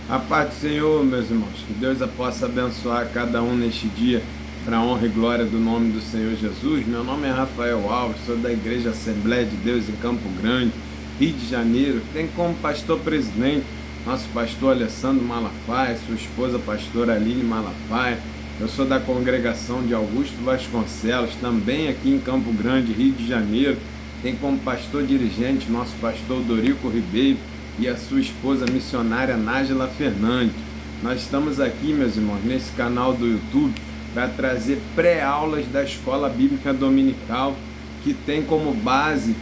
A paz do Senhor, meus irmãos, que Deus possa abençoar cada um neste dia, para a honra e glória do nome do Senhor Jesus. Meu nome é Rafael Alves, sou da Igreja Assembleia de Deus em Campo Grande, Rio de Janeiro. Tem como pastor presidente nosso pastor Alessandro Malafaia, sua esposa pastora Aline Malafaia. Eu sou da congregação de Augusto Vasconcelos, também aqui em Campo Grande, Rio de Janeiro. Tem como pastor dirigente nosso pastor Dorico Ribeiro e a sua esposa missionária Nájila Fernandes. Nós estamos aqui, meus irmãos, nesse canal do YouTube para trazer pré-aulas da Escola Bíblica Dominical, que tem como base,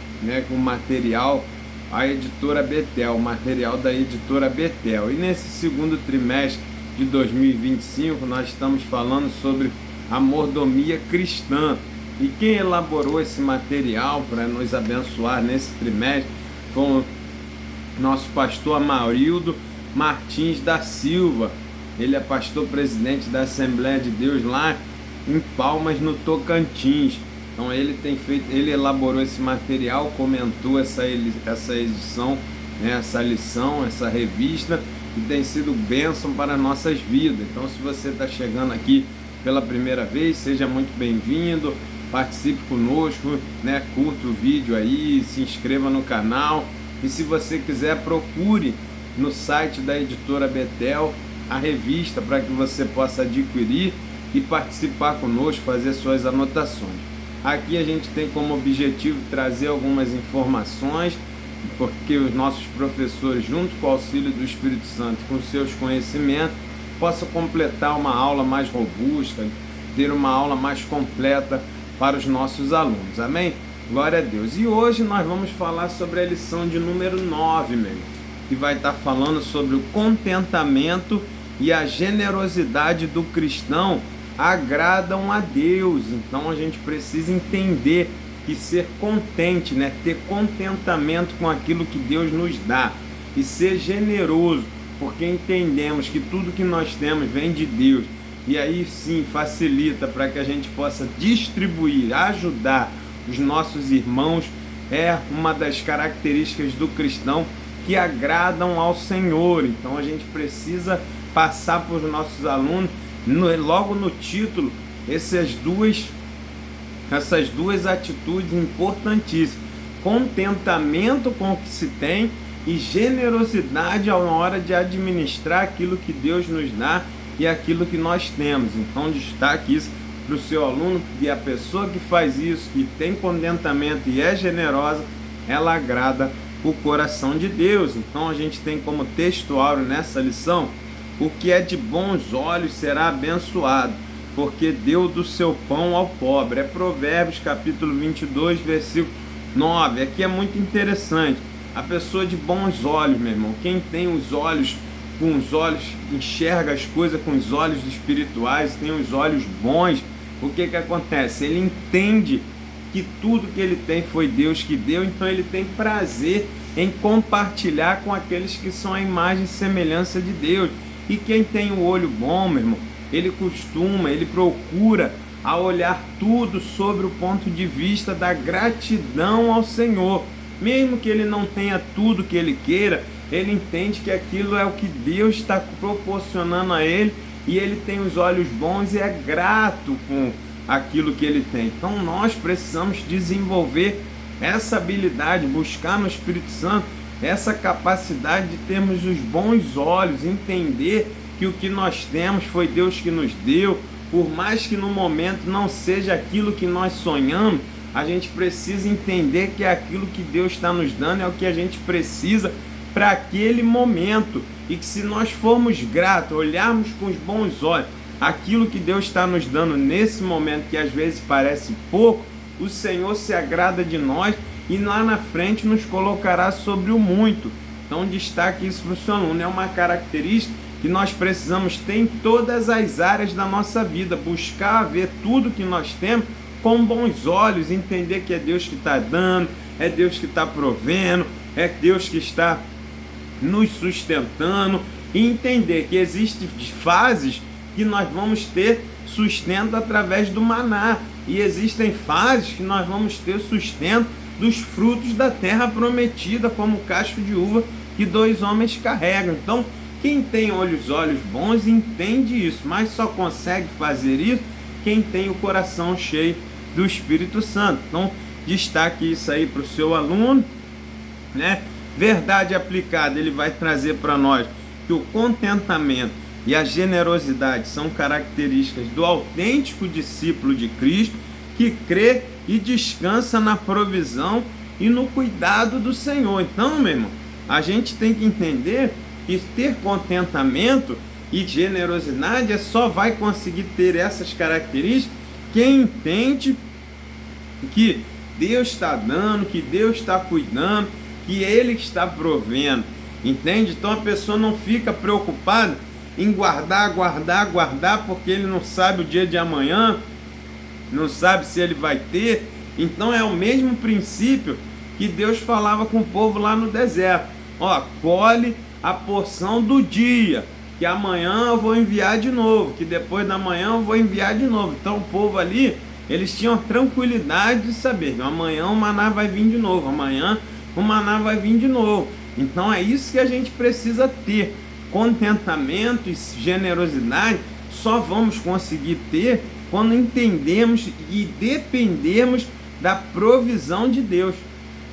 o material, a editora Betel, o material da editora Betel. E nesse segundo trimestre de 2025, nós estamos falando sobre a mordomia cristã. E quem elaborou esse material para nos abençoar nesse trimestre foi nosso pastor Amarildo Martins da Silva. Ele é pastor presidente da Assembleia de Deus lá em Palmas, no Tocantins. Então ele elaborou esse material, comentou essa edição, essa lição, essa revista, e tem sido bênção para nossas vidas. Então, se você está chegando aqui pela primeira vez, seja muito bem-vindo, participe conosco, curta o vídeo aí, se inscreva no canal. E se você quiser, procure no site da editora Betel a revista para que você possa adquirir e participar conosco, fazer suas anotações. Aqui a gente tem como objetivo trazer algumas informações, porque os nossos professores, junto com o auxílio do Espírito Santo, com seus conhecimentos, possam completar uma aula mais robusta, ter uma aula mais completa para os nossos alunos. Amém? Glória a Deus. E hoje nós vamos falar sobre a lição de número 9, que vai estar falando sobre o contentamento e a generosidade do cristão agradam a Deus. Então a gente precisa entender que ser contente, ter contentamento com aquilo que Deus nos dá e ser generoso, porque entendemos que tudo que nós temos vem de Deus, e aí sim facilita para que a gente possa distribuir, ajudar os nossos irmãos. É uma das características do cristão que agradam ao Senhor. Então a gente precisa passar para os nossos alunos, logo no título, essas duas atitudes importantíssimas: contentamento com o que se tem e generosidade na hora de administrar aquilo que Deus nos dá e aquilo que nós temos. Então destaque isso para o seu aluno, que a pessoa que faz isso, que tem contentamento e é generosa, ela agrada o coração de Deus. Então a gente tem como textuário nessa lição: o que é de bons olhos será abençoado, porque deu do seu pão ao pobre. É Provérbios capítulo 22, versículo 9. Aqui é muito interessante. A pessoa de bons olhos, meu irmão, quem tem os olhos, enxerga as coisas com os olhos espirituais, tem os olhos bons. O que acontece? Ele entende que tudo que ele tem foi Deus que deu, então ele tem prazer em compartilhar com aqueles que são a imagem e semelhança de Deus. E quem tem o olho bom, meu irmão, ele procura a olhar tudo sobre o ponto de vista da gratidão ao Senhor. Mesmo que ele não tenha tudo que ele queira, ele entende que aquilo é o que Deus está proporcionando a ele, e ele tem os olhos bons e é grato com aquilo que ele tem. Então nós precisamos desenvolver essa habilidade, buscar no Espírito Santo essa capacidade de termos os bons olhos, entender que o que nós temos foi Deus que nos deu. Por mais que no momento não seja aquilo que nós sonhamos, a gente precisa entender que aquilo que Deus está nos dando é o que a gente precisa para aquele momento, e que se nós formos gratos, olharmos com os bons olhos aquilo que Deus está nos dando nesse momento, que às vezes parece pouco, o Senhor se agrada de nós e lá na frente nos colocará sobre o muito. Então destaque isso para o seu aluno. É uma característica que nós precisamos ter em todas as áreas da nossa vida: buscar ver tudo que nós temos com bons olhos, entender que é Deus que está dando, é Deus que está provendo, é Deus que está nos sustentando, e entender que existem fases que nós vamos ter sustento através do maná, e existem fases que nós vamos ter sustento dos frutos da terra prometida, como o cacho de uva que 2 homens carregam. Então, Quem tem olhos bons entende isso, mas só consegue fazer isso quem tem o coração cheio do Espírito Santo. Então, destaque isso aí para o seu aluno, né? Verdade aplicada, ele vai trazer para nós que o contentamento e a generosidade são características do autêntico discípulo de Cristo, que crê e descansa na provisão e no cuidado do Senhor. Então, meu irmão, a gente tem que entender que ter contentamento e generosidade só vai conseguir ter essas características quem entende que Deus está dando, que Deus está cuidando, que Ele está provendo, entende? Então a pessoa não fica preocupada em guardar, porque ele não sabe o dia de amanhã, não sabe se ele vai ter. Então é o mesmo princípio que Deus falava com o povo lá no deserto. Ó, colhe a porção do dia, que amanhã eu vou enviar de novo, que depois da manhã eu vou enviar de novo. Então o povo ali, eles tinham tranquilidade de saber que amanhã o maná vai vir de novo, amanhã o maná vai vir de novo. Então é isso que a gente precisa ter. Contentamento e generosidade só vamos conseguir ter quando entendemos e dependemos da provisão de Deus.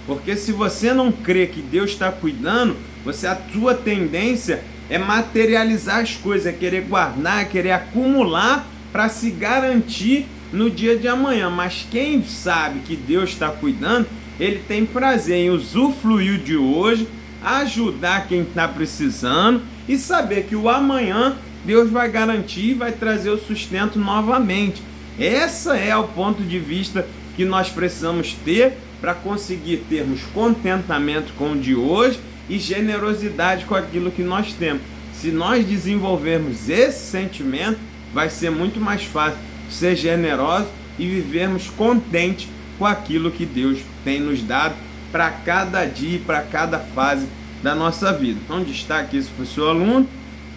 Porque se você não crê que Deus está cuidando, a tua tendência é materializar as coisas, é querer guardar, é querer acumular para se garantir no dia de amanhã. Mas quem sabe que Deus está cuidando, ele tem prazer em usufruir de hoje, ajudar quem está precisando e saber que o amanhã Deus vai garantir e vai trazer o sustento novamente. Esse é o ponto de vista que nós precisamos ter para conseguir termos contentamento com o de hoje e generosidade com aquilo que nós temos. Se nós desenvolvermos esse sentimento, vai ser muito mais fácil ser generoso e vivermos contentes com aquilo que Deus tem nos dado para cada dia e para cada fase da nossa vida. Então destaque isso para o seu aluno.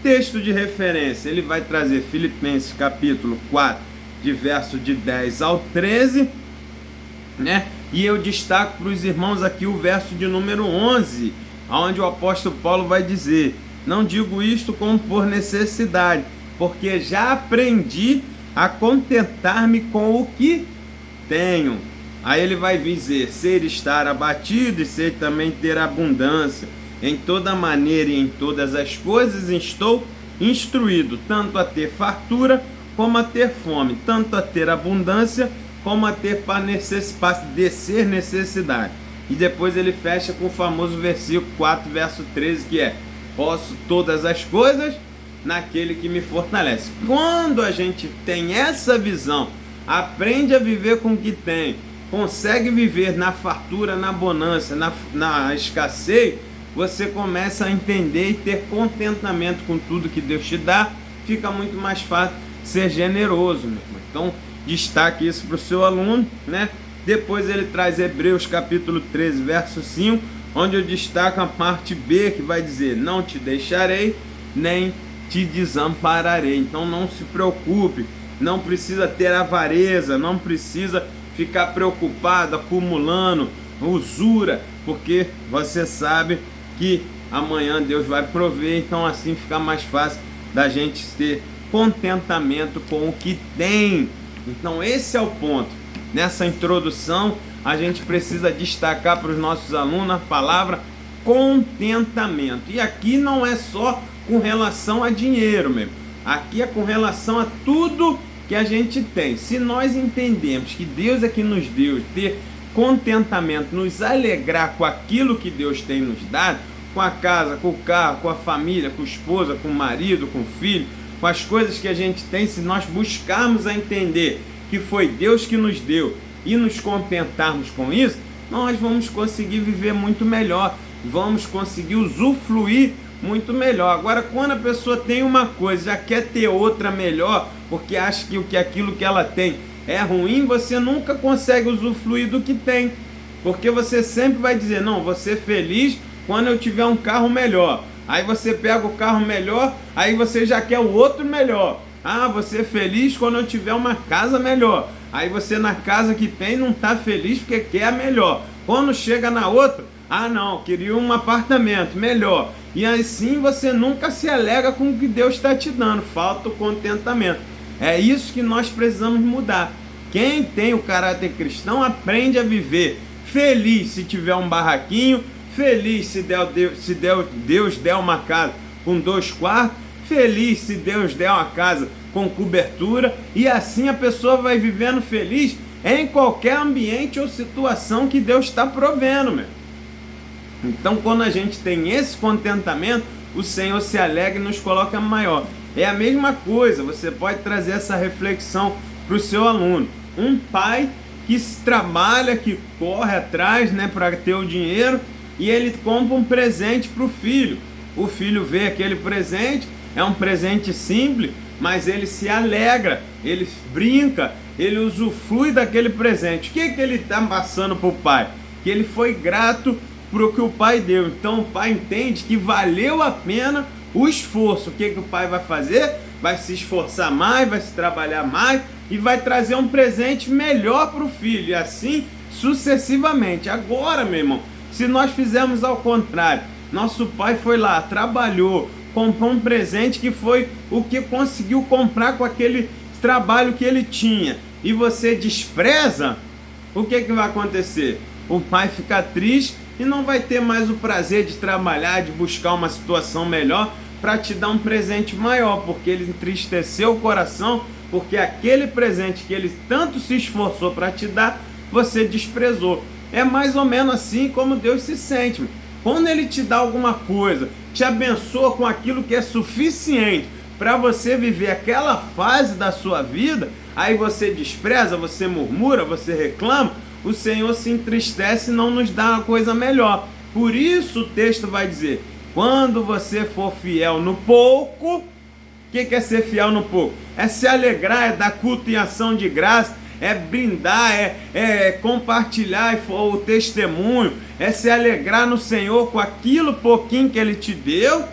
Texto de referência, ele vai trazer Filipenses capítulo 4, de verso de 10 ao 13, né? E eu destaco para os irmãos aqui o verso de número 11, onde o apóstolo Paulo vai dizer: não digo isto como por necessidade, porque já aprendi a contentar-me com o que tenho. Aí ele vai dizer: ser estar abatido e ser também ter abundância. Em toda maneira e em todas as coisas estou instruído, tanto a ter fartura como a ter fome, tanto a ter abundância como a ter padecer necessidade. E depois ele fecha com o famoso versículo 4, verso 13, que é: posso todas as coisas naquele que me fortalece. Quando a gente tem essa visão, aprende a viver com o que tem, consegue viver na fartura, na bonança, na escassez, você começa a entender e ter contentamento com tudo que Deus te dá. Fica muito mais fácil ser generoso, meu irmão. Então destaque isso para o seu aluno, né? Depois ele traz Hebreus capítulo 13, verso 5, onde eu destaco a parte B, que vai dizer: não te deixarei, nem te desampararei. Então não se preocupe, não precisa ter avareza, não precisa ficar preocupado, acumulando usura, porque você sabe que amanhã Deus vai prover. Então assim fica mais fácil da gente ter contentamento com o que tem. Então esse é o ponto. Nessa introdução a gente precisa destacar para os nossos alunos a palavra contentamento. E aqui não é só com relação a dinheiro mesmo, aqui é com relação a tudo que a gente tem. Se nós entendemos que Deus é que nos deu ter contentamento, nos alegrar com aquilo que Deus tem nos dado, com a casa, com o carro, com a família, com a esposa, com o marido, com o filho, com as coisas que a gente tem, se nós buscarmos a entender que foi Deus que nos deu e nos contentarmos com isso, nós vamos conseguir viver muito melhor, vamos conseguir usufruir muito melhor. Agora, quando a pessoa tem uma coisa, já quer ter outra melhor, porque acha que aquilo que ela tem é ruim, você nunca consegue usufruir do que tem, porque você sempre vai dizer: não, vou ser feliz quando eu tiver um carro melhor. Aí você pega o carro melhor, aí você já quer o outro melhor. Ah, vou ser feliz quando eu tiver uma casa melhor. Aí você na casa que tem não está feliz porque quer a melhor. Quando chega na outra, Ah, não, queria um apartamento melhor. E assim você nunca se alegra com o que Deus está te dando. Falta o contentamento. É isso que nós precisamos mudar. Quem tem o caráter cristão aprende a viver feliz se tiver um barraquinho, feliz se Deus der uma casa com 2 quartos, feliz se Deus der uma casa com cobertura, e assim a pessoa vai vivendo feliz em qualquer ambiente ou situação que Deus está provendo, meu. Então, quando a gente tem esse contentamento, o Senhor se alegra e nos coloca maior. É a mesma coisa, você pode trazer essa reflexão para o seu aluno. Um pai que trabalha, que corre atrás, né, para ter o dinheiro, e ele compra um presente para o filho. O filho vê aquele presente, é um presente simples, mas ele se alegra, ele brinca, ele usufrui daquele presente. O que ele está passando para o pai? Que ele foi grato por o que o pai deu. Então o pai entende que valeu a pena o esforço. O que o pai vai fazer? Vai se esforçar mais, vai se trabalhar mais e vai trazer um presente melhor para o filho, e assim sucessivamente. Agora, meu irmão, se nós fizermos ao contrário, nosso pai foi lá, trabalhou, comprou um presente que foi o que conseguiu comprar com aquele trabalho que ele tinha, e você despreza, o que vai acontecer? O pai fica triste e não vai ter mais o prazer de trabalhar, de buscar uma situação melhor para te dar um presente maior, porque ele entristeceu o coração, porque aquele presente que ele tanto se esforçou para te dar, você desprezou. É mais ou menos assim como Deus se sente. Quando ele te dá alguma coisa, te abençoa com aquilo que é suficiente para você viver aquela fase da sua vida, aí você despreza, você murmura, você reclama, o Senhor se entristece e não nos dá uma coisa melhor. Por isso o texto vai dizer, quando você for fiel no pouco, o que é ser fiel no pouco? É se alegrar, é dar culto em ação de graça, é brindar, é compartilhar o testemunho, é se alegrar no Senhor com aquilo pouquinho que Ele te deu.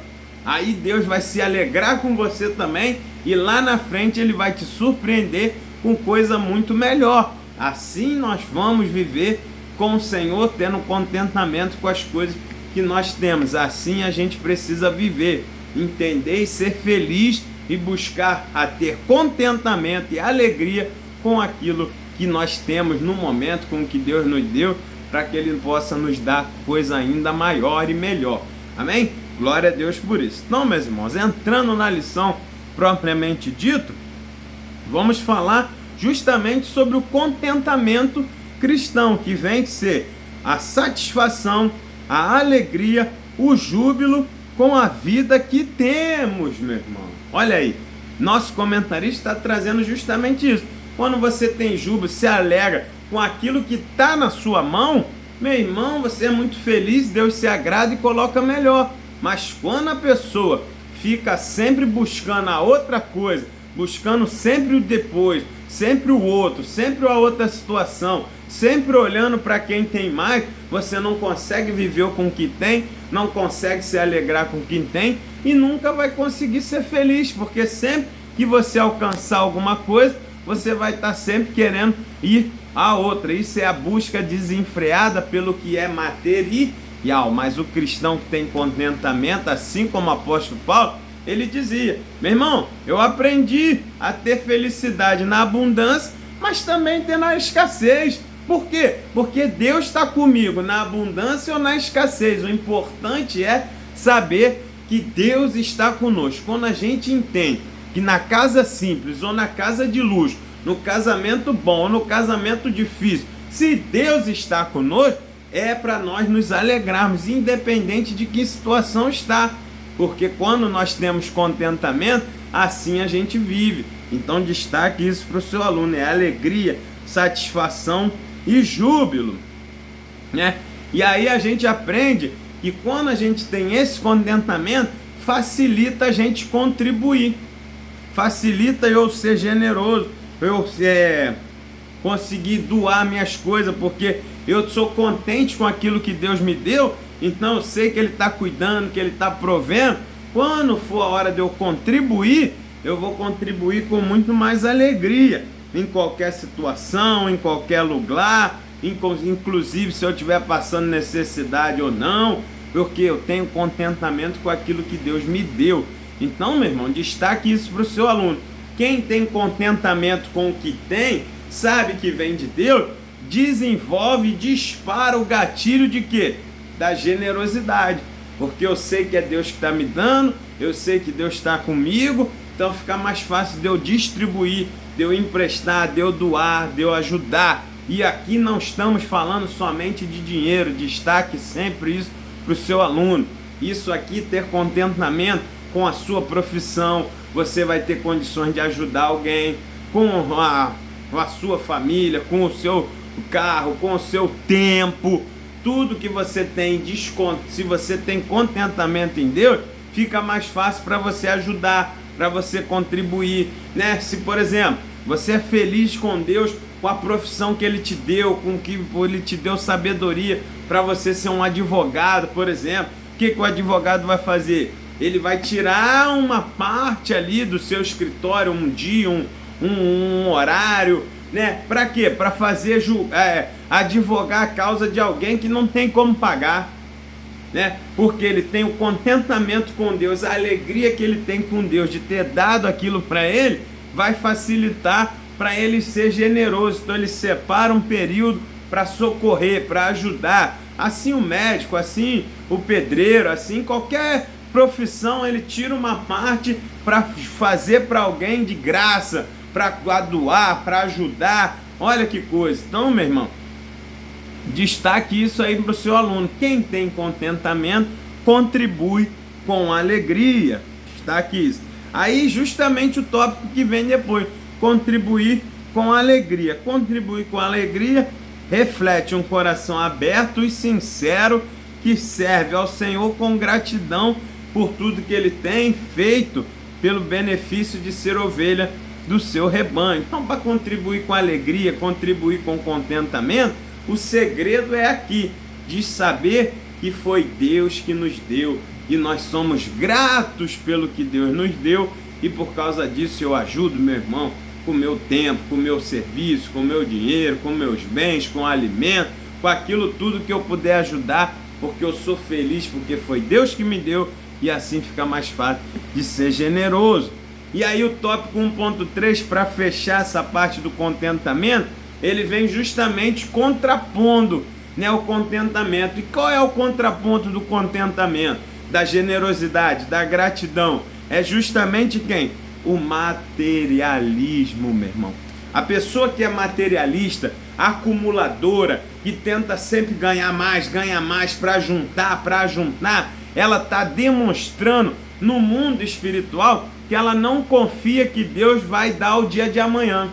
Aí Deus vai se alegrar com você também, e lá na frente Ele vai te surpreender com coisa muito melhor. Assim nós vamos viver com o Senhor, tendo contentamento com as coisas que nós temos. Assim a gente precisa viver, entender e ser feliz, e buscar a ter contentamento e alegria com aquilo que nós temos no momento, com o que Deus nos deu, para que Ele possa nos dar coisa ainda maior e melhor. Amém? Glória a Deus por isso. Então, meus irmãos, entrando na lição propriamente dito, vamos falar justamente sobre o contentamento cristão, que vem ser a satisfação, a alegria, o júbilo com a vida que temos, meu irmão. Olha aí, nosso comentarista está trazendo justamente isso. Quando você tem júbilo, se alegra com aquilo que está na sua mão, meu irmão, você é muito feliz, Deus se agrada e coloca melhor. Mas quando a pessoa fica sempre buscando a outra coisa, buscando sempre o depois, sempre o outro, sempre a outra situação, sempre olhando para quem tem mais, você não consegue viver com o que tem, não consegue se alegrar com quem tem e nunca vai conseguir ser feliz, porque sempre que você alcançar alguma coisa, você vai estar sempre querendo ir a outra. Isso é a busca desenfreada pelo que é material. Mas o cristão que tem contentamento, assim como o apóstolo Paulo, ele dizia, meu irmão, eu aprendi a ter felicidade na abundância, mas também ter na escassez. Por quê? Porque Deus está comigo na abundância ou na escassez. O importante é saber que Deus está conosco. Quando a gente entende que na casa simples ou na casa de luxo, no casamento bom ou no casamento difícil, se Deus está conosco, é para nós nos alegrarmos, independente de que situação está. Porque quando nós temos contentamento, assim a gente vive. Então destaque isso para o seu aluno, é alegria, satisfação e júbilo, né? E aí a gente aprende que quando a gente tem esse contentamento, facilita a gente contribuir, facilita eu ser generoso, eu conseguir doar minhas coisas, porque eu sou contente com aquilo que Deus me deu, então eu sei que Ele está cuidando, que Ele está provendo. Quando for a hora de eu contribuir, eu vou contribuir com muito mais alegria, em qualquer situação, em qualquer lugar, inclusive se eu estiver passando necessidade ou não, porque eu tenho contentamento com aquilo que Deus me deu. Então, meu irmão, destaque isso para o seu aluno. Quem tem contentamento com o que tem, sabe que vem de Deus, desenvolve, dispara o gatilho de quê? Da generosidade. Porque eu sei que é Deus que está me dando, eu sei que Deus está comigo, então fica mais fácil de eu distribuir, de eu emprestar, de eu doar, de eu ajudar. E aqui não estamos falando somente de dinheiro, destaque sempre isso para o seu aluno. Isso aqui, ter contentamento com a sua profissão, você vai ter condições de ajudar alguém, com a sua família, com o seu carro, com o seu tempo, tudo que você tem, se você tem contentamento em Deus, fica mais fácil para você ajudar, para você contribuir, né? Se, por exemplo, você é feliz com Deus, com a profissão que Ele te deu, com que Ele te deu sabedoria para você ser um advogado, por exemplo, o que o advogado vai fazer? Ele vai tirar uma parte ali do seu escritório, um dia, um horário, né? Para quê? Para fazer advogar a causa de alguém que não tem como pagar, né? Porque ele tem o contentamento com Deus, a alegria que ele tem com Deus de ter dado aquilo para ele, vai facilitar para ele ser generoso. Então ele separa um período para socorrer, para ajudar. Assim o médico, assim o pedreiro, assim qualquer profissão, ele tira uma parte para fazer para alguém de graça, para doar, para ajudar. Olha que coisa. Então, meu irmão, destaque isso aí para o seu aluno. Quem tem contentamento contribui com alegria. Destaque isso. Aí justamente o tópico que vem depois, contribuir com alegria. Contribuir com alegria reflete um coração aberto e sincero que serve ao Senhor com gratidão por tudo que Ele tem feito pelo benefício de ser ovelha do seu rebanho. Então, para contribuir com alegria, contribuir com contentamento, o segredo é aqui, de saber que foi Deus que nos deu e nós somos gratos pelo que Deus nos deu, e por causa disso eu ajudo meu irmão com o meu tempo, com o meu serviço, com o meu dinheiro, com meus bens, com alimento, com aquilo tudo que eu puder ajudar, porque eu sou feliz, porque foi Deus que me deu, e assim fica mais fácil de ser generoso. E aí o tópico 1.3, para fechar essa parte do contentamento, ele vem justamente contrapondo, né, o contentamento. E qual é o contraponto do contentamento? Da generosidade, da gratidão. É justamente quem? O materialismo, meu irmão. A pessoa que é materialista, acumuladora, que tenta sempre ganhar mais para juntar, ela está demonstrando no mundo espiritual que ela não confia que Deus vai dar o dia de amanhã.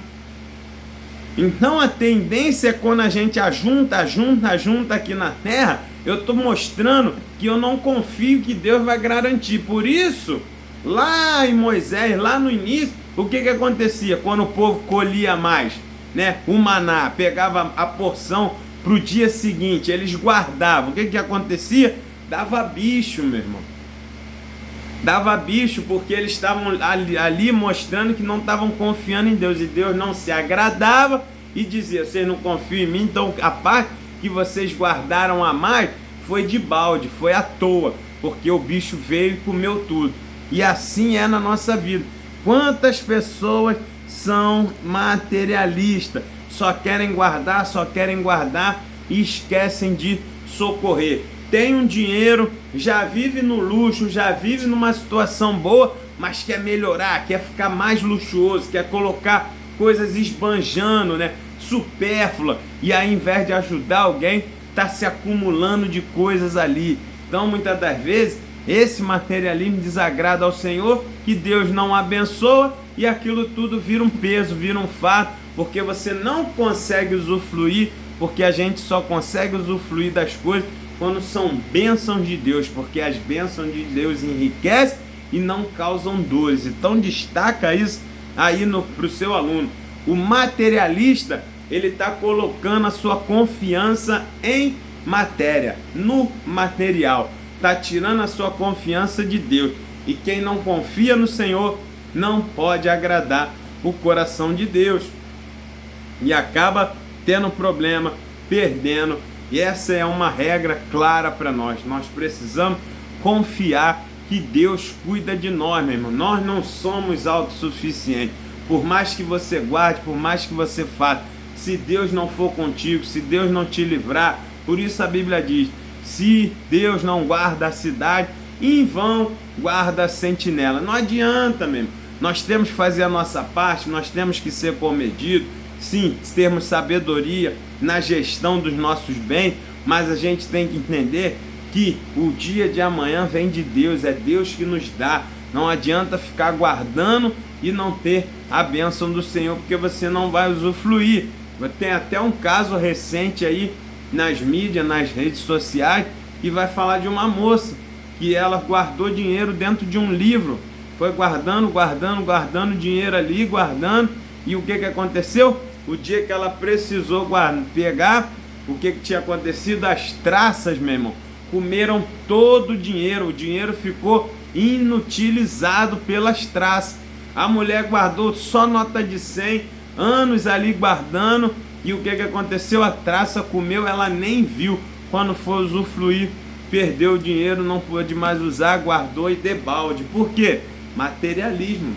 Então a tendência é, quando a gente ajunta aqui na terra, eu estou mostrando que eu não confio que Deus vai garantir. Por isso, lá em Moisés, lá no início, o que acontecia quando o povo colhia mais, né? O maná, pegava a porção para o dia seguinte, eles guardavam. O que acontecia? Dava bicho, meu irmão. Dava bicho, porque eles estavam ali mostrando que não estavam confiando em Deus, e Deus não se agradava e dizia: vocês não confiam em mim, então a parte que vocês guardaram a mais foi de balde, foi à toa, porque o bicho veio e comeu tudo. E assim é na nossa vida. Quantas pessoas são materialistas, só querem guardar e esquecem de socorrer. Tem um dinheiro, já vive no luxo, já vive numa situação boa, mas quer melhorar, quer ficar mais luxuoso, quer colocar coisas esbanjando, né? Supérflua, e aí, ao invés de ajudar alguém, está se acumulando de coisas ali. Então, muitas das vezes, esse materialismo desagrada ao Senhor, que Deus não abençoa, e aquilo tudo vira um peso, vira um fardo, porque você não consegue usufruir, porque a gente só consegue usufruir das coisas quando são bênçãos de Deus, porque as bênçãos de Deus enriquecem e não causam dores. Então destaca isso aí para o seu aluno. O materialista, ele está colocando a sua confiança em matéria, no material, está tirando a sua confiança de Deus. E quem não confia no Senhor não pode agradar o coração de Deus, e acaba tendo problema perdendo. E essa é uma regra clara para nós. Nós precisamos confiar que Deus cuida de nós, meu irmão. Nós não somos autossuficientes. Por mais que você guarde, por mais que você faça, se Deus não for contigo, se Deus não te livrar, por isso a Bíblia diz, se Deus não guarda a cidade, em vão guarda a sentinela. Não adianta, meu irmão. Nós temos que fazer a nossa parte, nós temos que ser comedidos, sim, termos sabedoria na gestão dos nossos bens, mas a gente tem que entender que o dia de amanhã vem de Deus, é Deus que nos dá. Não adianta ficar guardando e não ter a bênção do Senhor, porque você não vai usufruir. Tem até um caso recente aí nas mídias, nas redes sociais, que vai falar de uma moça que ela guardou dinheiro dentro de um livro, foi guardando dinheiro ali, guardando, e o que aconteceu? O dia que ela precisou pegar, o que tinha acontecido? As traças, meu irmão, comeram todo o dinheiro ficou inutilizado pelas traças. A mulher guardou só nota de 100, anos ali guardando, e o que aconteceu? A traça comeu, ela nem viu. Quando for usufruir, perdeu o dinheiro, não pôde mais usar, guardou e debalde. Por quê? Materialismo.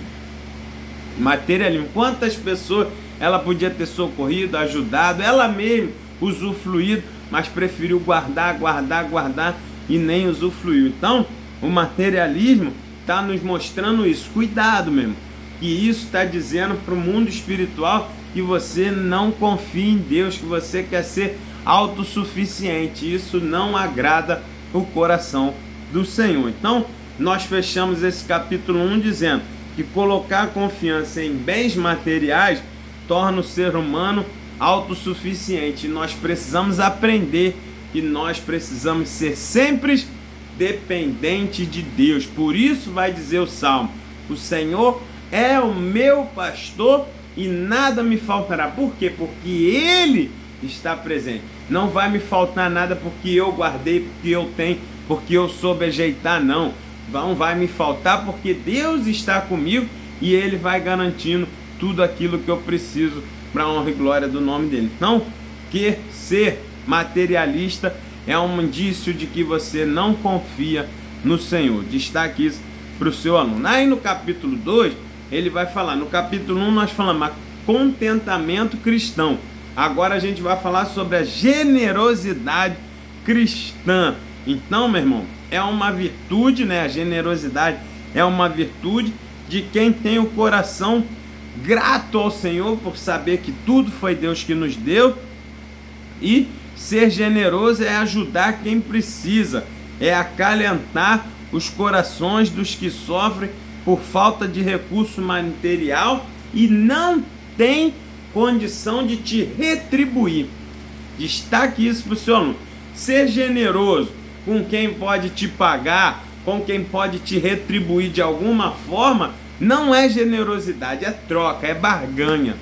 Quantas pessoas ela podia ter socorrido, ajudado, ela mesma usufruído, mas preferiu guardar e nem usufruiu. Então, o materialismo está nos mostrando isso. Cuidado mesmo, que isso está dizendo para o mundo espiritual que você não confia em Deus, que você quer ser autossuficiente. Isso não agrada o coração do Senhor. Então, nós fechamos esse capítulo 1 dizendo que colocar confiança em bens materiais torna o ser humano autossuficiente. Nós precisamos aprender que nós precisamos ser sempre dependente de Deus. Por isso vai dizer o Salmo: o Senhor é o meu pastor e nada me faltará. Por quê? Porque Ele está presente. Não vai me faltar nada porque eu guardei, porque eu tenho, porque eu soube ajeitar, não. Não vai me faltar porque Deus está comigo e Ele vai garantindo tudo aquilo que eu preciso para a honra e glória do nome dEle. Então, que ser materialista é um indício de que você não confia no Senhor. Destaque isso para o seu aluno. Aí no capítulo 2, ele vai falar. No capítulo 1 nós falamos contentamento cristão. Agora a gente vai falar sobre a generosidade cristã. Então, meu irmão, é uma virtude, né? A generosidade é uma virtude de quem tem o coração grato ao Senhor por saber que tudo foi Deus que nos deu. E ser generoso é ajudar quem precisa, é acalentar os corações dos que sofrem por falta de recurso material e não tem condição de te retribuir. Destaque isso para o seu aluno. Ser generoso com quem pode te pagar, com quem pode te retribuir de alguma forma, não é generosidade, é troca, é barganha.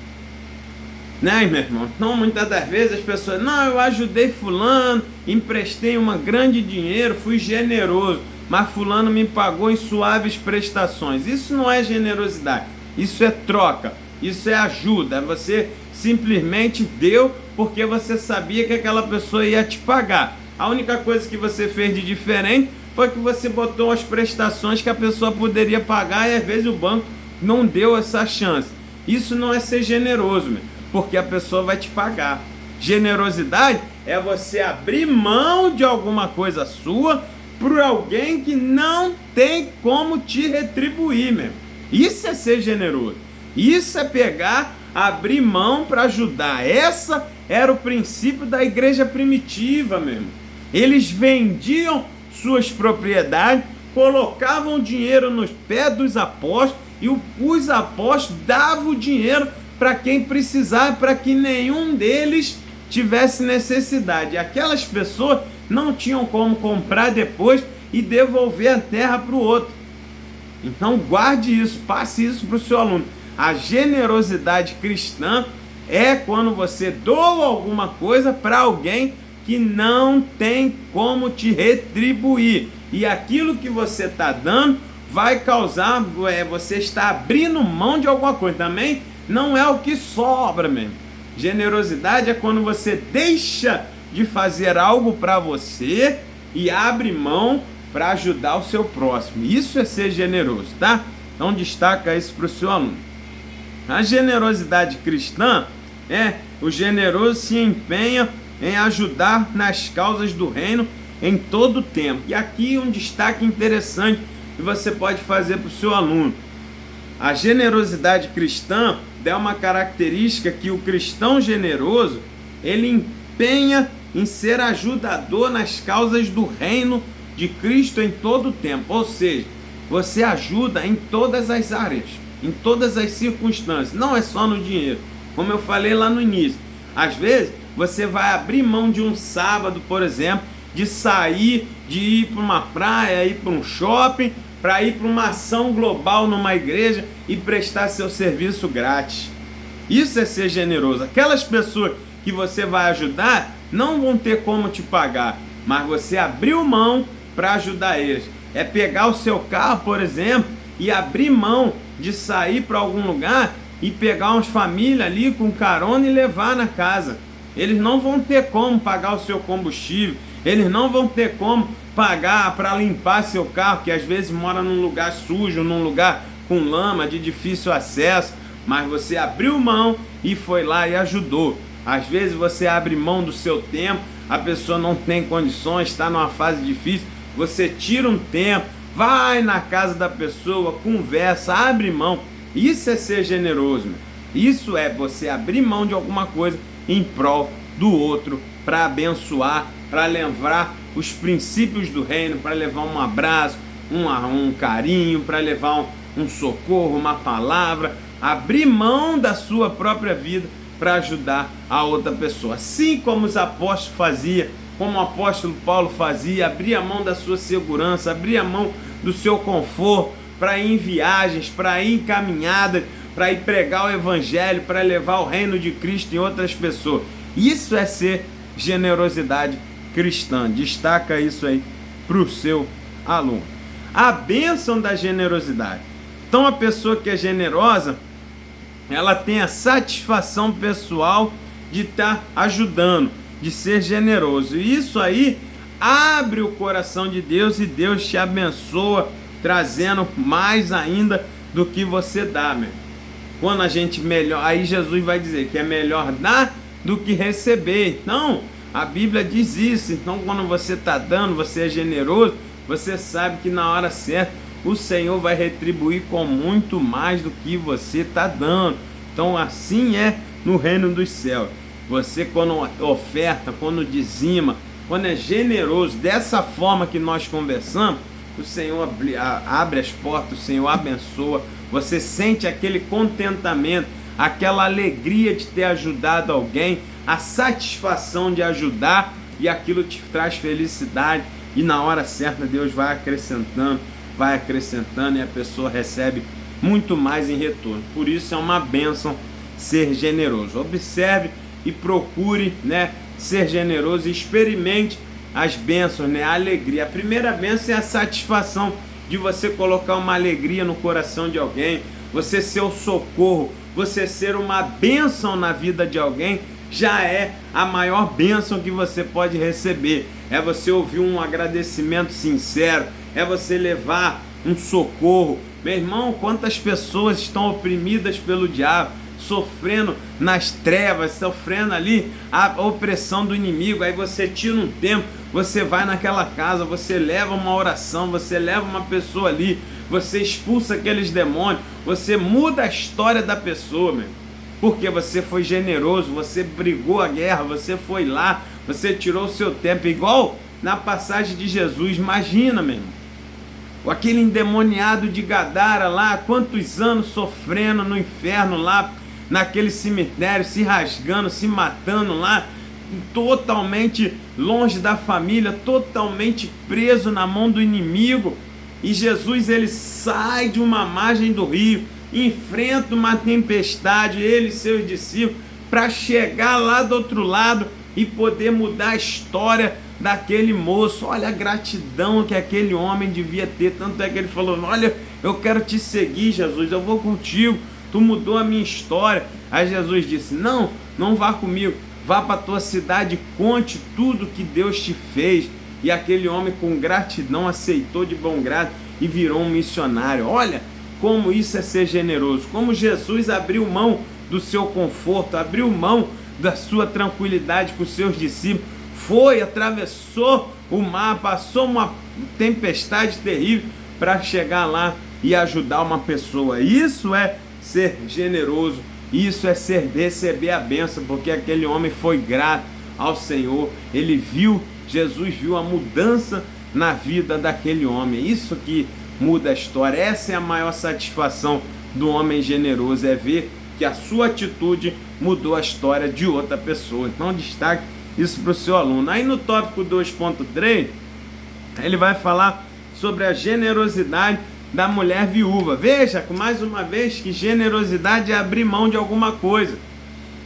Né, meu irmão? Então, muitas das vezes as pessoas, não, eu ajudei fulano, emprestei uma grande dinheiro, fui generoso, mas fulano me pagou em suaves prestações. Isso não é generosidade, isso é troca, isso é ajuda. Você simplesmente deu porque você sabia que aquela pessoa ia te pagar. A única coisa que você fez de diferente foi que você botou as prestações que a pessoa poderia pagar e às vezes o banco não deu essa chance. Isso não é ser generoso, meu, porque a pessoa vai te pagar. Generosidade é você abrir mão de alguma coisa sua por alguém que não tem como te retribuir, meu. Isso é ser generoso. Isso é pegar, abrir mão para ajudar. Essa era o princípio da igreja primitiva, meu irmão. Eles vendiam suas propriedades, colocavam dinheiro nos pés dos apóstolos e os apóstolos davam o dinheiro para quem precisava, para que nenhum deles tivesse necessidade. E aquelas pessoas não tinham como comprar depois e devolver a terra para o outro. Então guarde isso, passe isso para o seu aluno. A generosidade cristã é quando você doa alguma coisa para alguém que não tem como te retribuir. E aquilo que você está dando vai causar, você está abrindo mão de alguma coisa. Também não é o que sobra mesmo. Generosidade é quando você deixa de fazer algo para você e abre mão para ajudar o seu próximo. Isso é ser generoso, tá? Então destaca isso para o seu aluno. A generosidade cristã o generoso se empenha em ajudar nas causas do reino em todo o tempo. E aqui um destaque interessante que você pode fazer para o seu aluno. A generosidade cristã é uma característica que o cristão generoso, ele empenha em ser ajudador nas causas do reino de Cristo em todo o tempo. Ou seja, você ajuda em todas as áreas, em todas as circunstâncias, não é só no dinheiro. Como eu falei lá no início, às vezes você vai abrir mão de um sábado, por exemplo, de sair, de ir para uma praia, ir para um shopping, para ir para uma ação global numa igreja e prestar seu serviço grátis. Isso é ser generoso. Aquelas pessoas que você vai ajudar não vão ter como te pagar, mas você abriu mão para ajudar eles. É pegar o seu carro, por exemplo, e abrir mão de sair para algum lugar e pegar umas famílias ali com carona e levar na casa. Eles não vão ter como pagar o seu combustível, eles não vão ter como pagar para limpar seu carro, que às vezes mora num lugar sujo, num lugar com lama, de difícil acesso, mas você abriu mão e foi lá e ajudou. Às vezes você abre mão do seu tempo, a pessoa não tem condições, está numa fase difícil, você tira um tempo, vai na casa da pessoa, conversa, abre mão. Isso é ser generoso, meu. Isso é você abrir mão de alguma coisa em prol do outro, para abençoar, para lembrar os princípios do reino, para levar um abraço, um carinho, para levar um socorro, uma palavra, abrir mão da sua própria vida para ajudar a outra pessoa. Assim como os apóstolos faziam, como o apóstolo Paulo fazia, abria mão da sua segurança, abria mão do seu conforto para ir em viagens, para ir em caminhadas, para ir pregar o evangelho, para levar o reino de Cristo em outras pessoas. Isso é ser generosidade cristã. Destaca isso aí para o seu aluno. A bênção da generosidade. Então a pessoa que é generosa, ela tem a satisfação pessoal de estar ajudando, de ser generoso. E isso aí abre o coração de Deus e Deus te abençoa, trazendo mais ainda do que você dá, meu. Quando a gente melhor, aí Jesus vai dizer que é melhor dar do que receber. Então, a Bíblia diz isso. Então, quando você está dando, você é generoso, você sabe que na hora certa o Senhor vai retribuir com muito mais do que você está dando. Então, assim é no reino dos céus. Você, quando oferta, quando dizima, quando é generoso, dessa forma que nós conversamos, o Senhor abre as portas, o Senhor abençoa, você sente aquele contentamento, aquela alegria de ter ajudado alguém, a satisfação de ajudar, e aquilo te traz felicidade, e na hora certa Deus vai acrescentando e a pessoa recebe muito mais em retorno. Por isso é uma bênção ser generoso. Observe e procure, ser generoso e experimente as bênçãos, a alegria. A primeira bênção é a satisfação de você colocar uma alegria no coração de alguém, você ser o socorro, você ser uma bênção na vida de alguém, já é a maior bênção que você pode receber. É você ouvir um agradecimento sincero, é você levar um socorro. Meu irmão, quantas pessoas estão oprimidas pelo diabo, sofrendo nas trevas, sofrendo ali a opressão do inimigo. Aí você tira um tempo, você vai naquela casa, você leva uma oração, você leva uma pessoa ali, você expulsa aqueles demônios, você muda a história da pessoa, meu. Porque você foi generoso, você brigou a guerra, você foi lá, você tirou o seu tempo, igual na passagem de Jesus. Imagina, meu irmão, aquele endemoniado de Gadara lá, quantos anos sofrendo no inferno lá, naquele cemitério, se rasgando, se matando lá, totalmente longe da família, totalmente preso na mão do inimigo. E Jesus, ele sai de uma margem do rio, enfrenta uma tempestade, ele e seus discípulos, para chegar lá do outro lado e poder mudar a história daquele moço. Olha a gratidão que aquele homem devia ter. Tanto é que ele falou: olha, eu quero te seguir, Jesus, eu vou contigo. tu mudou a minha história. Aí Jesus disse, não vá comigo, vá para a tua cidade, conte tudo que Deus te fez. E aquele homem com gratidão aceitou de bom grado e virou um missionário. Olha como isso é ser generoso, como Jesus abriu mão do seu conforto, abriu mão da sua tranquilidade com os seus discípulos, foi, atravessou o mar, passou uma tempestade terrível para chegar lá e ajudar uma pessoa. Isso é ser generoso, isso é receber a bênção, porque aquele homem foi grato ao Senhor, Jesus viu a mudança na vida daquele homem. Isso que muda a história. Essa é a maior satisfação do homem generoso, é ver que a sua atitude mudou a história de outra pessoa. Então destaque isso para o seu aluno. Aí no tópico 2.3, ele vai falar sobre a generosidade da mulher viúva. Veja, mais uma vez, que generosidade é abrir mão de alguma coisa,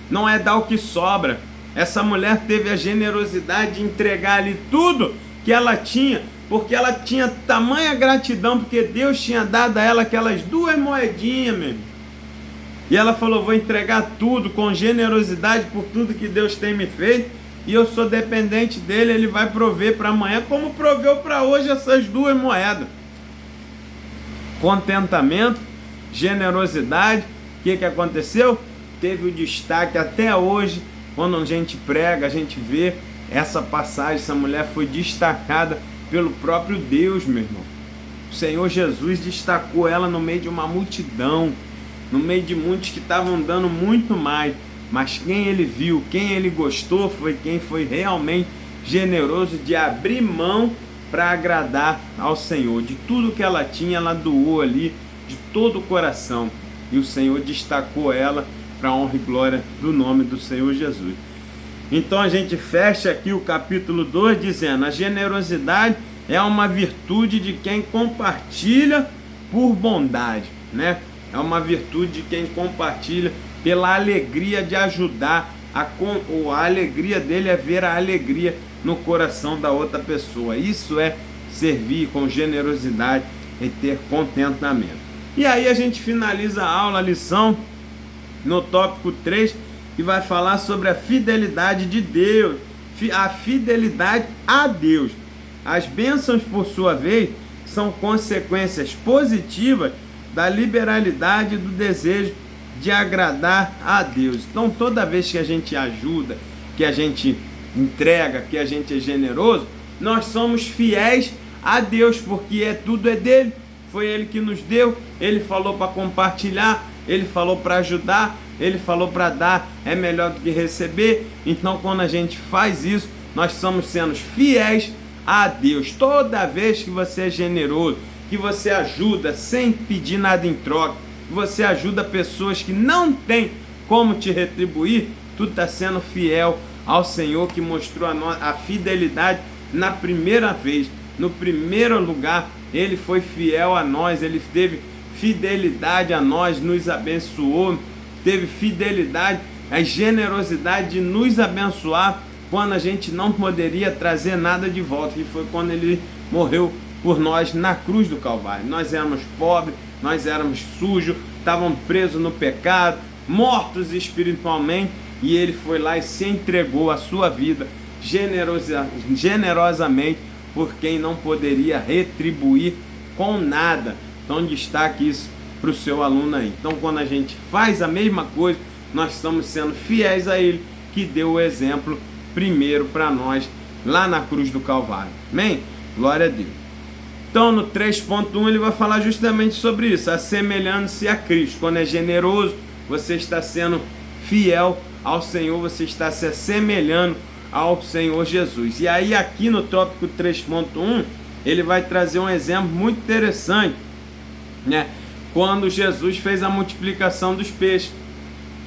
não é dar o que sobra. Essa mulher teve a generosidade de entregar ali tudo que ela tinha, porque ela tinha tamanha gratidão, porque Deus tinha dado a ela aquelas 2 moedinhas, meu irmão. E ela falou, vou entregar tudo com generosidade por tudo que Deus tem me feito, e eu sou dependente dele, ele vai prover para amanhã, como proveu para hoje essas 2 moedas. Contentamento, generosidade. O que aconteceu? Teve o destaque até hoje. Quando a gente prega, a gente vê essa passagem, essa mulher foi destacada pelo próprio Deus, meu irmão. O Senhor Jesus destacou ela no meio de uma multidão, no meio de muitos que estavam dando muito mais, mas quem ele viu, quem ele gostou, foi quem foi realmente generoso de abrir mão para agradar ao Senhor. De tudo que ela tinha, ela doou ali, de todo o coração, e o Senhor destacou ela para a honra e glória do nome do Senhor Jesus. Então a gente fecha aqui o capítulo 2 dizendo, a generosidade é uma virtude de quem compartilha por bondade, né? É uma virtude de quem compartilha pela alegria de ajudar, a alegria dele é ver a alegria no coração da outra pessoa. Isso é servir com generosidade e ter contentamento. E aí a gente finaliza a aula, a lição, no tópico 3, que vai falar sobre a fidelidade de Deus, a fidelidade a Deus. As bênçãos, por sua vez, são consequências positivas da liberalidade e do desejo de agradar a Deus. Então, toda vez que a gente ajuda, que a gente entrega, que a gente é generoso, nós somos fiéis a Deus, porque tudo é dele. Foi ele que nos deu, ele falou para compartilhar, ele falou para ajudar, ele falou para dar, é melhor do que receber. Então, quando a gente faz isso, nós estamos sendo fiéis a Deus. Toda vez que você é generoso, que você ajuda sem pedir nada em troca, que você ajuda pessoas que não têm como te retribuir, tu está sendo fiel ao Senhor, que mostrou a fidelidade na primeira vez, no primeiro lugar. Ele foi fiel a nós, ele teve fidelidade a nós, nos abençoou, teve fidelidade, a generosidade de nos abençoar quando a gente não poderia trazer nada de volta, que foi quando ele morreu por nós na cruz do Calvário. Nós éramos pobres, nós éramos sujos, estávamos presos no pecado, mortos espiritualmente, e ele foi lá e se entregou a sua vida generosamente por quem não poderia retribuir com nada. Então destaque isso para o seu aluno aí. Então, quando a gente faz a mesma coisa, nós estamos sendo fiéis a ele, que deu o exemplo primeiro para nós lá na cruz do Calvário. Amém? Glória a Deus. Então, no 3.1 ele vai falar justamente sobre isso, assemelhando-se a Cristo. Quando é generoso, você está sendo fiel ao Senhor, você está se assemelhando ao Senhor Jesus. E aí aqui no tópico 3.1, ele vai trazer um exemplo muito interessante, né? Quando Jesus fez a multiplicação dos peixes.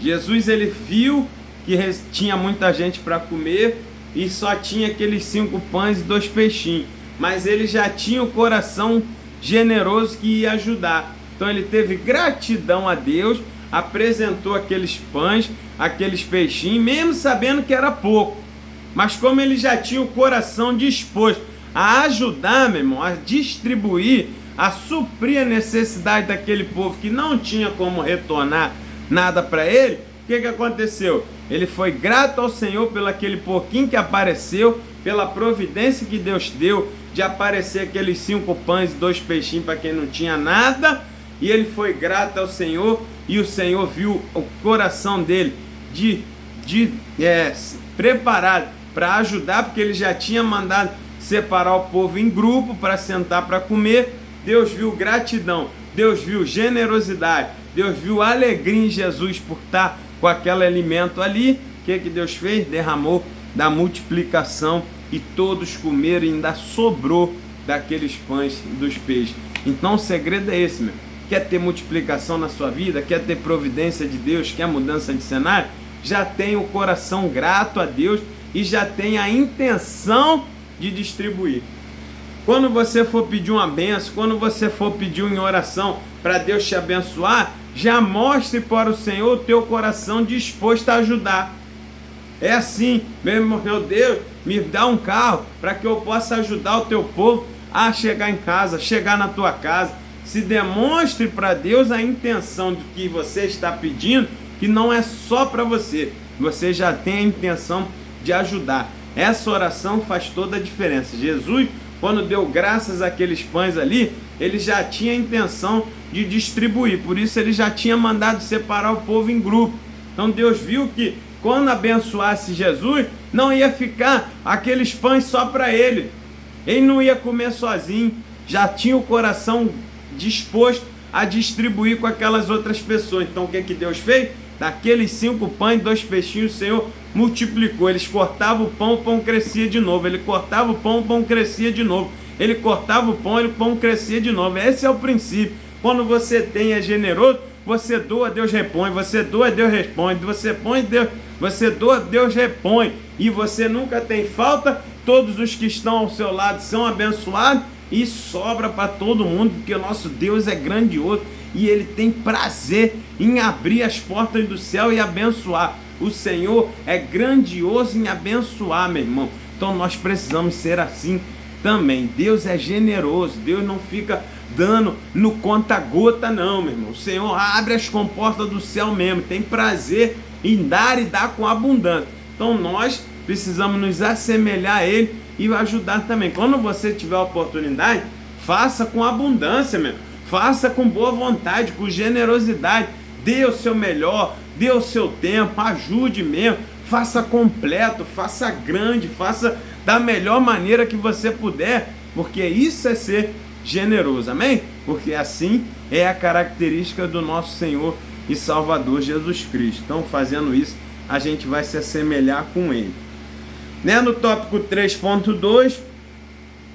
Jesus, ele viu que tinha muita gente para comer e só tinha aqueles 5 pães e 2 peixinhos. Mas ele já tinha o coração generoso que ia ajudar. Então ele teve gratidão a Deus, apresentou aqueles pães, aqueles peixinhos, mesmo sabendo que era pouco. Mas como ele já tinha o coração disposto a ajudar, meu irmão, a distribuir, a suprir a necessidade daquele povo que não tinha como retornar nada para ele, o que aconteceu? Ele foi grato ao Senhor pelo aquele pouquinho que apareceu, pela providência que Deus deu de aparecer aqueles 5 pães e 2 peixinhos para quem não tinha nada, e ele foi grato ao Senhor, e o Senhor viu o coração dele preparado para ajudar, porque ele já tinha mandado separar o povo em grupo para sentar para comer. Deus viu gratidão, Deus viu generosidade, Deus viu alegria em Jesus por estar com aquele alimento ali. O que Deus fez? Derramou da multiplicação e todos comeram e ainda sobrou daqueles pães e dos peixes. Então o segredo é esse, meu. Quer ter multiplicação na sua vida? Quer ter providência de Deus? Quer mudança de cenário? Já tem o coração grato a Deus e já tem a intenção de distribuir. Quando você for pedir uma benção, quando você for pedir em oração para Deus te abençoar, já mostre para o Senhor o teu coração disposto a ajudar. É assim, meu Deus, me dá um carro para que eu possa ajudar o teu povo a chegar em casa, chegar na tua casa. Se demonstre para Deus a intenção do que você está pedindo, que não é só para você, você já tem a intenção de ajudar. Essa oração faz toda a diferença. Jesus, quando deu graças àqueles pães ali, ele já tinha a intenção de distribuir, por isso ele já tinha mandado separar o povo em grupo. Então Deus viu que quando abençoasse Jesus, não ia ficar aqueles pães só para ele, ele não ia comer sozinho, já tinha o coração disposto a distribuir com aquelas outras pessoas. Então o que Deus fez? Daqueles 5 pães e 2 peixinhos, o Senhor multiplicou. Eles cortavam o pão crescia de novo. Ele cortava o pão crescia de novo. Ele cortava o pão crescia de novo. Esse é o princípio. Quando você é generoso, você doa, Deus repõe. Você doa, Deus responde. Você doa, Deus repõe. E você nunca tem falta. Todos os que estão ao seu lado são abençoados. E sobra para todo mundo, porque o nosso Deus é grandioso e Ele tem prazer em abrir as portas do céu e abençoar. O Senhor é grandioso em abençoar, meu irmão. Então nós precisamos ser assim também. Deus é generoso, Deus não fica dando no conta-gota não, meu irmão. O Senhor abre as comportas do céu mesmo, tem prazer em dar e dar com abundância. Então nós precisamos nos assemelhar a Ele e ajudar também. Quando você tiver a oportunidade, faça com abundância, meu. Faça com boa vontade, com generosidade. Dê o seu melhor, dê o seu tempo, ajude mesmo. Faça completo, faça grande, faça da melhor maneira que você puder, porque isso é ser generoso, amém? Porque assim é a característica do nosso Senhor e Salvador Jesus Cristo. Então, fazendo isso, a gente vai se assemelhar com Ele. No tópico 3.2,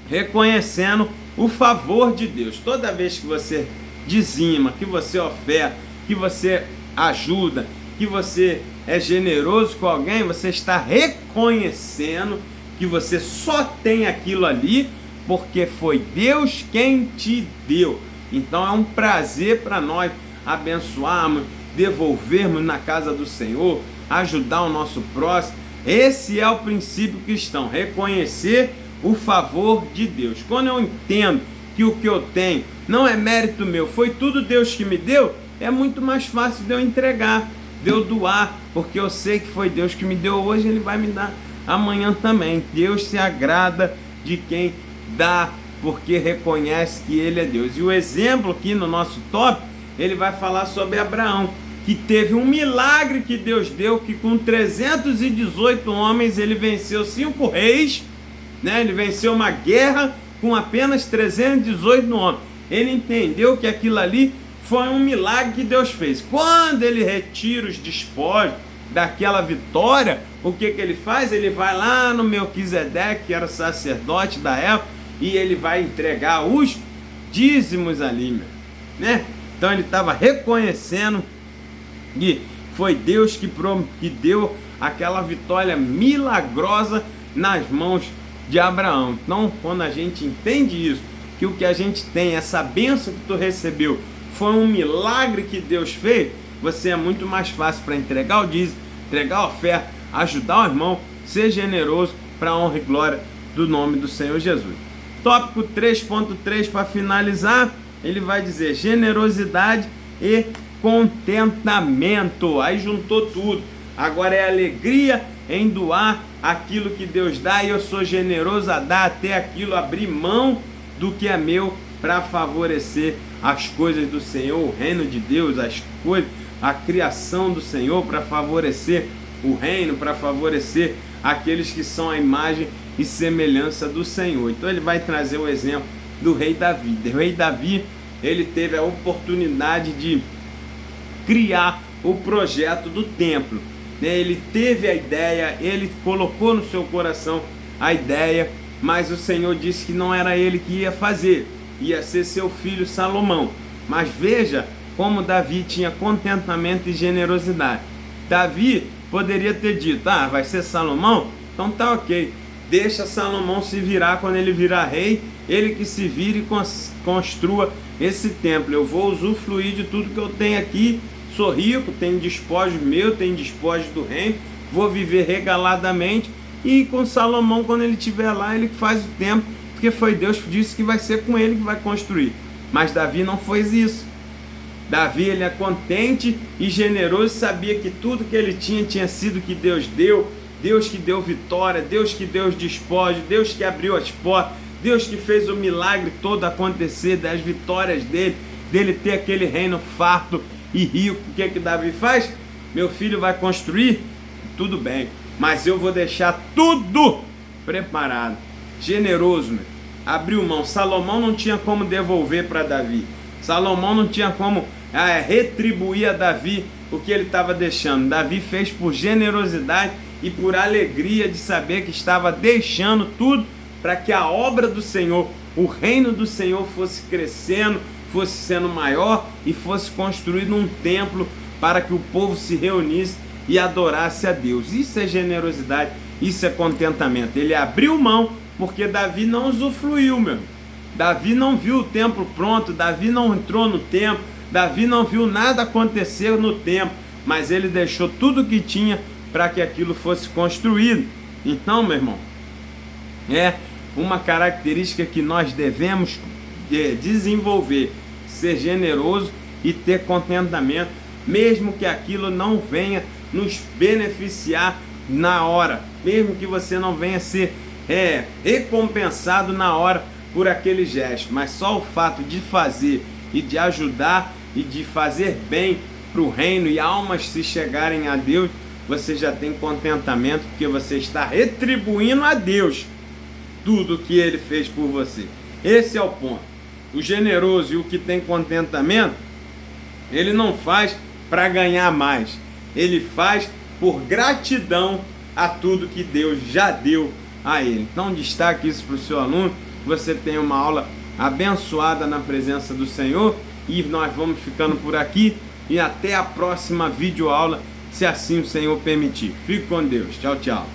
reconhecendo o favor de Deus. Toda vez que você dizima, que você oferta, que você ajuda, que você é generoso com alguém, você está reconhecendo que você só tem aquilo ali porque foi Deus quem te deu. Então é um prazer para nós abençoarmos, devolvermos na casa do Senhor, ajudar o nosso próximo. Esse é o princípio cristão, reconhecer o favor de Deus. Quando eu entendo que o que eu tenho não é mérito meu, foi tudo Deus que me deu, é muito mais fácil de eu entregar, de eu doar, porque eu sei que foi Deus que me deu hoje, Ele vai me dar amanhã também. Deus se agrada de quem dá, porque reconhece que Ele é Deus. E o exemplo aqui no nosso tópico, ele vai falar sobre Abraão, que teve um milagre que Deus deu, que com 318 homens ele venceu 5 reis, ele venceu uma guerra com apenas 318 homens. Ele entendeu que aquilo ali foi um milagre que Deus fez. Quando ele retira os despojos daquela vitória, o que ele faz? Ele vai lá no Melquisedeque, que era sacerdote da época, e ele vai entregar os dízimos ali, Então ele estava reconhecendo que foi Deus que deu aquela vitória milagrosa nas mãos de Abraão. Então, quando a gente entende isso, que o que a gente tem, essa bênção que tu recebeu, foi um milagre que Deus fez, você é muito mais fácil para entregar o dízimo, entregar a oferta, ajudar o irmão, ser generoso para a honra e glória do nome do Senhor Jesus. Tópico 3.3 para finalizar, ele vai dizer generosidade e contentamento. Aí juntou tudo. Agora é alegria em doar aquilo que Deus dá, e eu sou generoso a dar até aquilo, abrir mão do que é meu para favorecer as coisas do Senhor, o reino de Deus, as coisas, a criação do Senhor, para favorecer o reino, para favorecer aqueles que são a imagem e semelhança do Senhor. Então ele vai trazer o exemplo do rei Davi. O rei Davi, ele teve a oportunidade de criar o projeto do templo. Ele teve a ideia, ele colocou no seu coração a ideia, mas o Senhor disse que não era ele que ia fazer, ia ser seu filho Salomão. Mas veja como Davi tinha contentamento e generosidade. Davi poderia ter dito, vai ser Salomão? Então tá ok, deixa Salomão se virar quando ele virar rei, ele que se vire e construa esse templo. Eu vou usufruir de tudo que eu tenho aqui, sou rico, tenho despojos meus, tenho despojos do reino, vou viver regaladamente, e com Salomão, quando ele estiver lá, ele faz o templo, porque foi Deus que disse que vai ser com ele que vai construir. Mas Davi não fez isso. Davi, ele é contente e generoso, sabia que tudo que ele tinha sido que Deus deu, Deus que deu vitória, Deus que deu os despojos, Deus que abriu as portas, Deus que fez o milagre todo acontecer, das vitórias dele ter aquele reino farto e rico. O que Davi faz? Meu filho vai construir? Tudo bem, mas eu vou deixar tudo preparado. Generoso, meu. Abriu mão. Salomão não tinha como devolver para Davi. Salomão não tinha como retribuir a Davi o que ele estava deixando. Davi fez por generosidade e por alegria de saber que estava deixando tudo para que a obra do Senhor, o reino do Senhor fosse crescendo, fosse sendo maior e fosse construído um templo para que o povo se reunisse e adorasse a Deus. Isso é generosidade, isso é contentamento. Ele abriu mão porque Davi não usufruiu, meu. Davi não viu o templo pronto, Davi não entrou no templo, Davi não viu nada acontecer no templo, mas ele deixou tudo que tinha para que aquilo fosse construído. Então, meu irmão, é uma característica que nós devemos desenvolver, ser generoso e ter contentamento, mesmo que aquilo não venha nos beneficiar na hora, mesmo que você não venha ser recompensado na hora por aquele gesto, mas só o fato de fazer e de ajudar e de fazer bem para o reino e almas se chegarem a Deus, você já tem contentamento, porque você está retribuindo a Deus tudo que Ele fez por você. Esse é o ponto. O generoso e o que tem contentamento, ele não faz para ganhar mais, ele faz por gratidão a tudo que Deus já deu a ele. Então destaque isso para o seu aluno. Você tem uma aula abençoada na presença do Senhor, e nós vamos ficando por aqui, e até a próxima videoaula, se assim o Senhor permitir. Fique com Deus. Tchau, tchau.